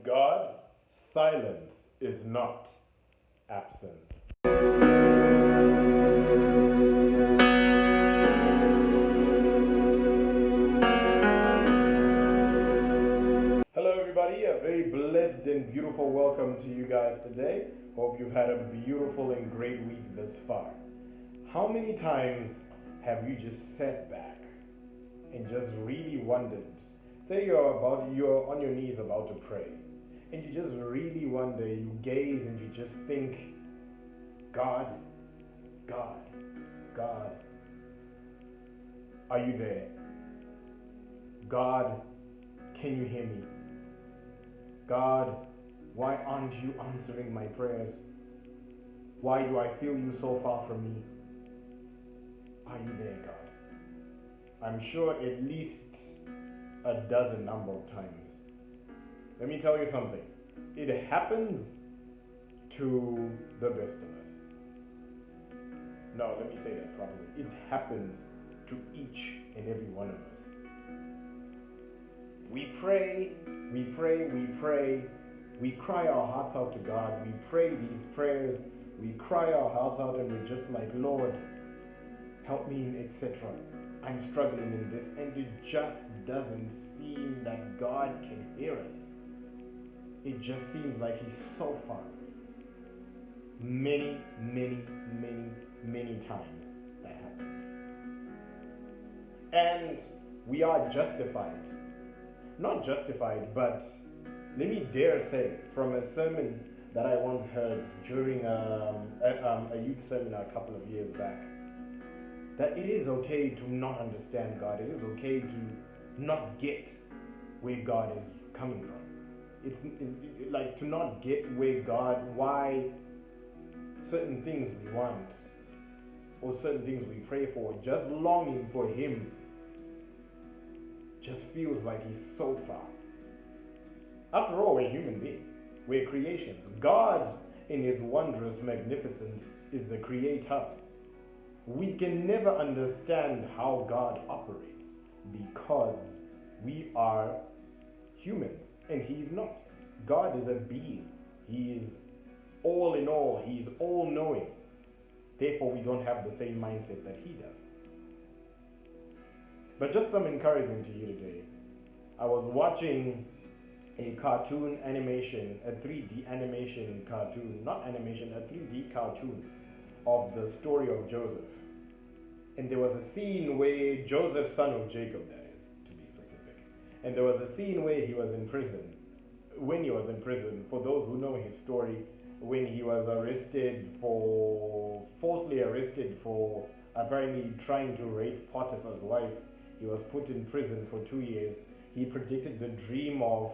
With God, silence is not absence. Hello, everybody. A very blessed and beautiful welcome to you guys today. Hope you've had a beautiful and great week thus far. How many times have you just sat back and just really wondered? Say you're on your knees about to pray, and you just really wonder, you gaze and you just think, God, God, God, are you there? God, can you hear me? God, why aren't you answering my prayers? Why do I feel you so far from me? Are you there, God? I'm sure at least a dozen number of times. Let me tell you something. It happens to the best of us. No, let me say that properly. It happens to each and every one of us. We pray, we pray, we pray. We cry our hearts out to God. We pray these prayers. We cry our hearts out and we're just like, Lord, help me, etc. I'm struggling in this, and it just doesn't seem that God can hear us. It just seems like He's so far. Many, many, many, many times that happens. And we are justified. Not justified, but let me dare say, from a sermon that I once heard during a youth seminar a couple of years back, that it is okay to not understand God. It is okay to not get where God is coming from. It's like to not get why certain things we want or certain things we pray for, just longing for Him just feels like He's so far. After all, we're human beings. We're creations. God, in His wondrous magnificence, is the creator. We can never understand how God operates because we are humans and He's not. God is a being. He is all in all. He's all knowing. Therefore, we don't have the same mindset that He does. But just some encouragement to you today. I was watching a cartoon animation, a 3D animation cartoon, not animation, a 3D cartoon of the story of Joseph. And there was a scene where Joseph, son of Jacob, that is, to be specific. And there was a scene where he was in prison. When he was in prison, for those who know his story, when he was falsely arrested for apparently trying to rape Potiphar's wife, he was put in prison for 2 years. He predicted the dream of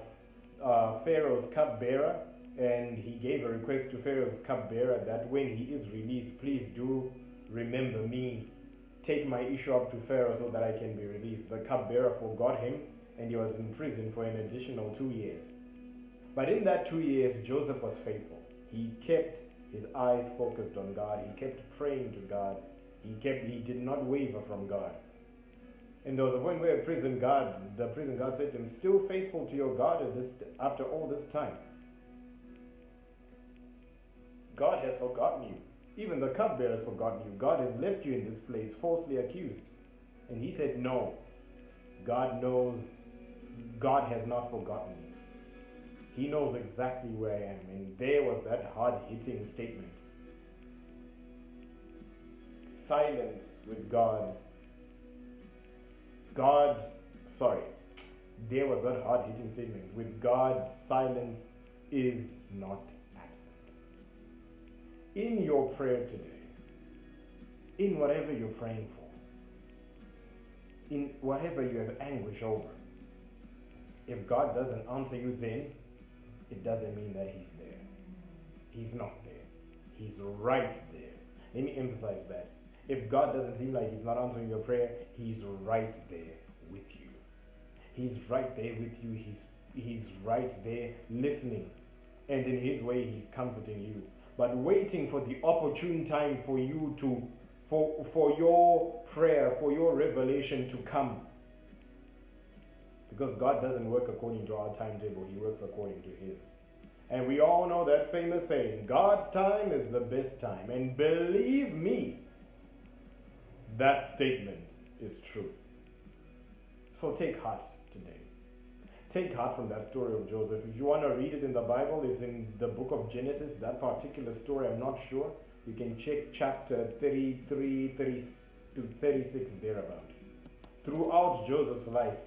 Pharaoh's cupbearer, and he gave a request to Pharaoh's cupbearer that when he is released, please do remember me. Take my issue up to Pharaoh so that I can be released. The cupbearer forgot him, and he was in prison for an additional 2 years. But in that 2 years, Joseph was faithful. He kept his eyes focused on God. He kept praying to God. He did not waver from God. And there was a point where the prison guard said to him, still faithful to your God after all this time? God has forgotten you. Even the cupbearer has forgotten you. God has left you in this place, falsely accused. And he said, no. God knows. God has not forgotten me. He knows exactly where I am. And there was that hard-hitting statement. Silence with God. There was that hard-hitting statement. With God, silence is not absent. In your prayer today, in whatever you're praying for, in whatever you have anguish over, if God doesn't answer you then, it doesn't mean that He's there. He's not there. He's right there. Let me emphasize that. If God doesn't seem like He's not answering your prayer, He's right there with you. He's right there with you. He's right there listening. And in His way, He's comforting you. But waiting for the opportune time for you for your prayer, for your revelation to come. Because God doesn't work according to our timetable, He works according to His. And we all know that famous saying, God's time is the best time. And believe me, that statement is true. So take heart today. Take heart from that story of Joseph. If you want to read it in the Bible, it's in the book of Genesis. That particular story, I'm not sure. You can check chapter 33, 30 to 36 thereabout. Throughout Joseph's life,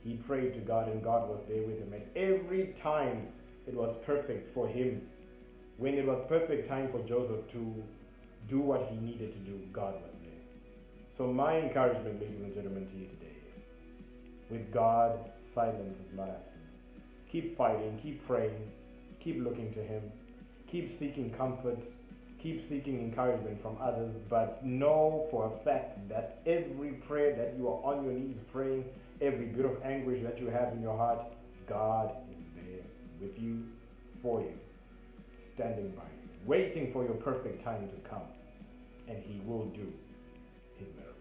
he prayed to God and God was there with him. And every time it was perfect for him, when it was perfect time for Joseph to do what he needed to do, God was there. So my encouragement, ladies and gentlemen, to you today is, with God, silence is not absent. Keep fighting, keep praying, keep looking to Him, keep seeking comfort, keep seeking encouragement from others, but know for a fact that every prayer that you are on your knees praying, every bit of anguish that you have in your heart, God is there with you, for you, standing by you, waiting for your perfect time to come, and He will do His miracle.